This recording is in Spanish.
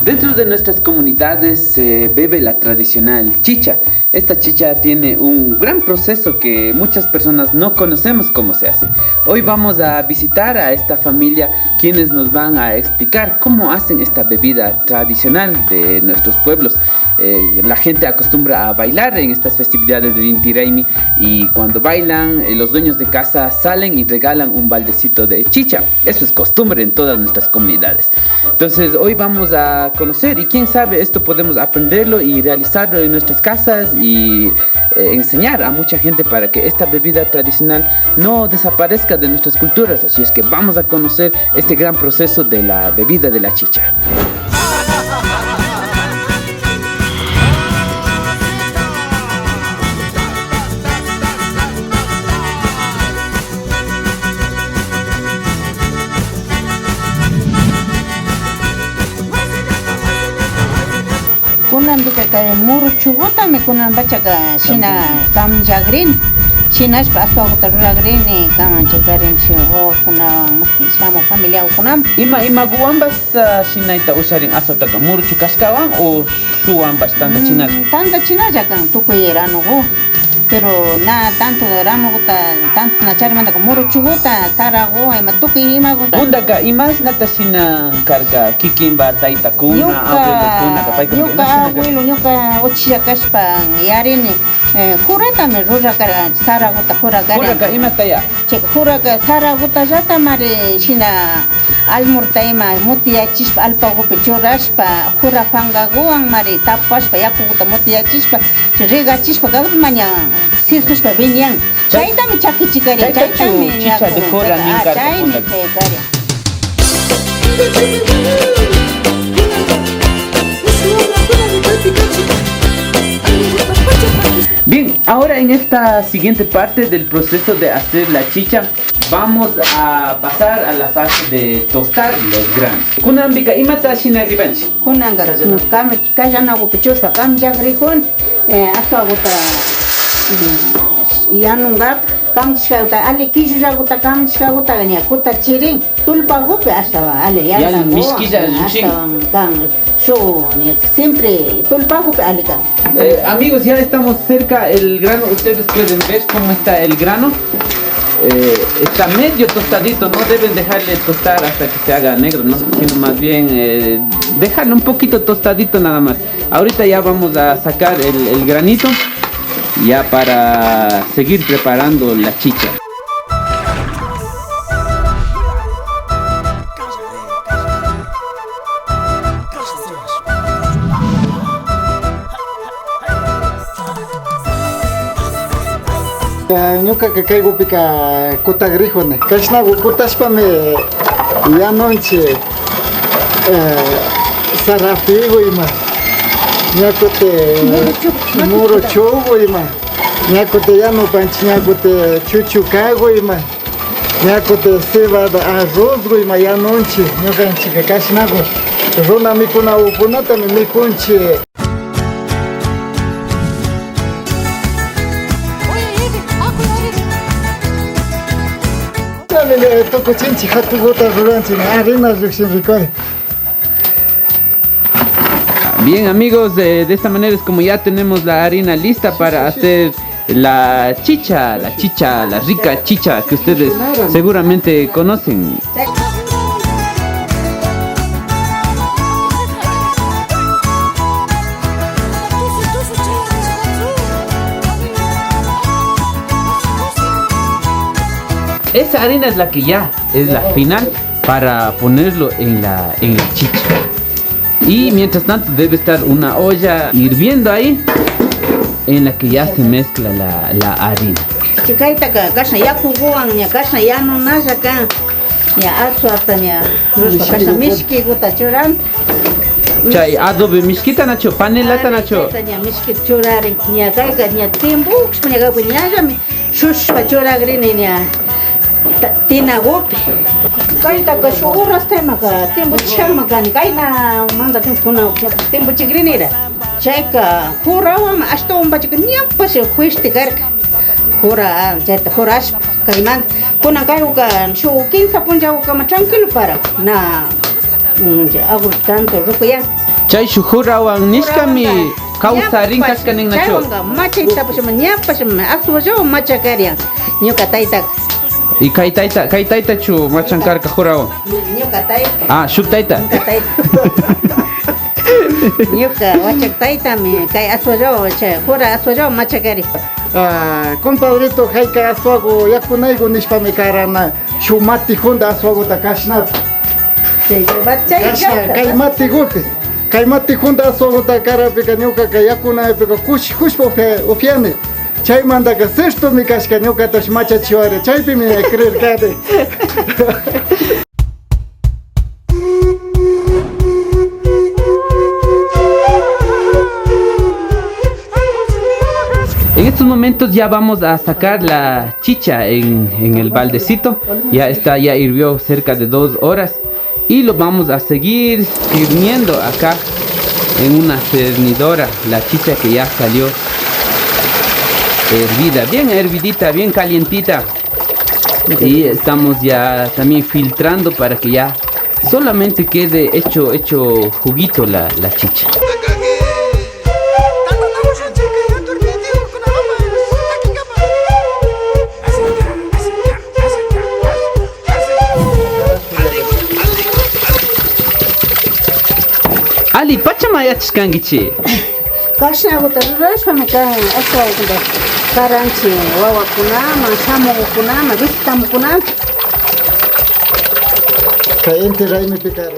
Dentro de nuestras comunidades se bebe la tradicional chicha. Esta chicha tiene un gran proceso que muchas personas no conocemos cómo se hace. Hoy vamos a visitar a esta familia quienes nos van a explicar cómo hacen esta bebida tradicional de nuestros pueblos. La gente acostumbra a bailar en estas festividades del Inti Raymi y cuando bailan los dueños de casa salen y regalan un baldecito de chicha. Eso es costumbre en todas nuestras comunidades. Entonces hoy vamos a conocer y quién sabe esto podemos aprenderlo y realizarlo en nuestras casas y enseñar a mucha gente para que esta bebida tradicional no desaparezca de nuestras culturas. Así es que vamos a conocer este gran proceso de la bebida de la chicha. Kunan bika kay muru chugota me kunan bachaka shina kamjagrin shinash paso agutagrin ni kamjagrin sho kuna mukisamo familia kunam Ima guambas shinaita usarin asotaka muru chukaskawan o suan bastante chinas. Tanta china ya kan tukuyera no go pero na tanto de ramo guta tanto na charmanda como muru chugota tarago ema tukuy ima guta Undaka imas nata shina karga kikimba taita kuna abuelo kuna kapay kuna Yoka abuelo yoka ochiya kashpa yarini kurata me rura kara sara guta kura kara Kuraka ima taya che kura ka sara guta jata mare shina almurta ima mutiya chispa alpa gope chorashpa kura panga goan mare tapashpa yaku guta mutiya chispa rega chispa gagut manya sirkushpa vinyan chaita me chakichikari chaita me chicha de kura ninka chaita me kari Bien, ahora en esta siguiente parte del proceso de hacer la chicha vamos a pasar a la fase de tostar los granos. Kunambika imata shina ribanchi. kunangara kam kajana go pichospa kam jagrihon asa gota yanungat kam shauta ali kishu jaguta kam shauta gania kuta chirin tulpa gope asa ale Ya miskilla kam show siempre tulpa gope ali kam Amigos, ya estamos cerca el grano. Ustedes pueden ver cómo está el grano. Está medio tostadito, no deben dejarle tostar hasta que se haga negro, ¿no? Sino más bien dejarlo un poquito tostadito nada más. Ahorita ya vamos a sacar el granito ya para seguir preparando la chicha. Ñuka caigo pica cota grijone. Cashnago cotashpame ya noche sarafigo ima. Ñacote muro chogo ima. Ñacote ya no panchi ñacote chuchucago ima. Ñacote cebada arroz ima ya noche. Ñuka chica cashnago. Rona mi kuna upunata mi kunche. Toco chinchi hatu gota ruranchi arena reacción record. Bien amigos, de esta manera es como ya tenemos la harina lista para hacer la chicha, la rica chicha que ustedes seguramente conocen. Esa harina es la que ya es la final para ponerlo en la chicha. Y mientras tanto debe estar una olla hirviendo ahí en la que ya se mezcla la harina. chikaita ka kasha ya kuguan ya kasha ya no nasa ka ya aso atanya ruspa kasha miski guta churan Chay adobe miskita nacho, panelata nacho. ya miski churari ya kaiga ya timbu kspunya ga punya mi shush pa churagri ni ya tina gopi kaita ka shuras tema ka timbu chama ka ni kaina manda timbu chigrini ra chaika kurawa ma asto umba chik nyampa se huiste karka kura jeta kurash kaiman kuna kayu ka shu 15 punja ka ma tranquilo para na agur tanto rukuya Chay shuhurawan nishkami kawsarin kashkanin nacho. Chaywanga machayta pushman ñapashman aswallaw machakarian. Ñuka tayta. Y kay tayta chu machankarka jurawan. Ñuka tayta. Ah, shuk tayta. Ñuka wachak taytami kay aswallaw jura aswallaw machakari. Compadrito hayka aswago yakunaygo nishpami karana shumati hunda aswagota kashnata. Kay mati hunda aswagota karapika ñuka yakunaypika kushpa upiani. Chaymantaka sextomi kashka ñukatash machachiwari chaypimi creerkani. En estos momentos ya vamos a sacar la chicha en el baldecito. Ya hirvió cerca de 2 horas. Y lo vamos a seguir hirviendo acá en una cernidora. La chicha que ya salió hervida, bien hervidita, bien calientita. Y estamos ya también filtrando para que ya solamente quede hecho juguito la chicha. Ali, pachamaya chkangichi. Kashnagota rurashpami kan aswakunda karanchi wawakunama, shamukunama, visitamukunama. Kay inti raymi pikara.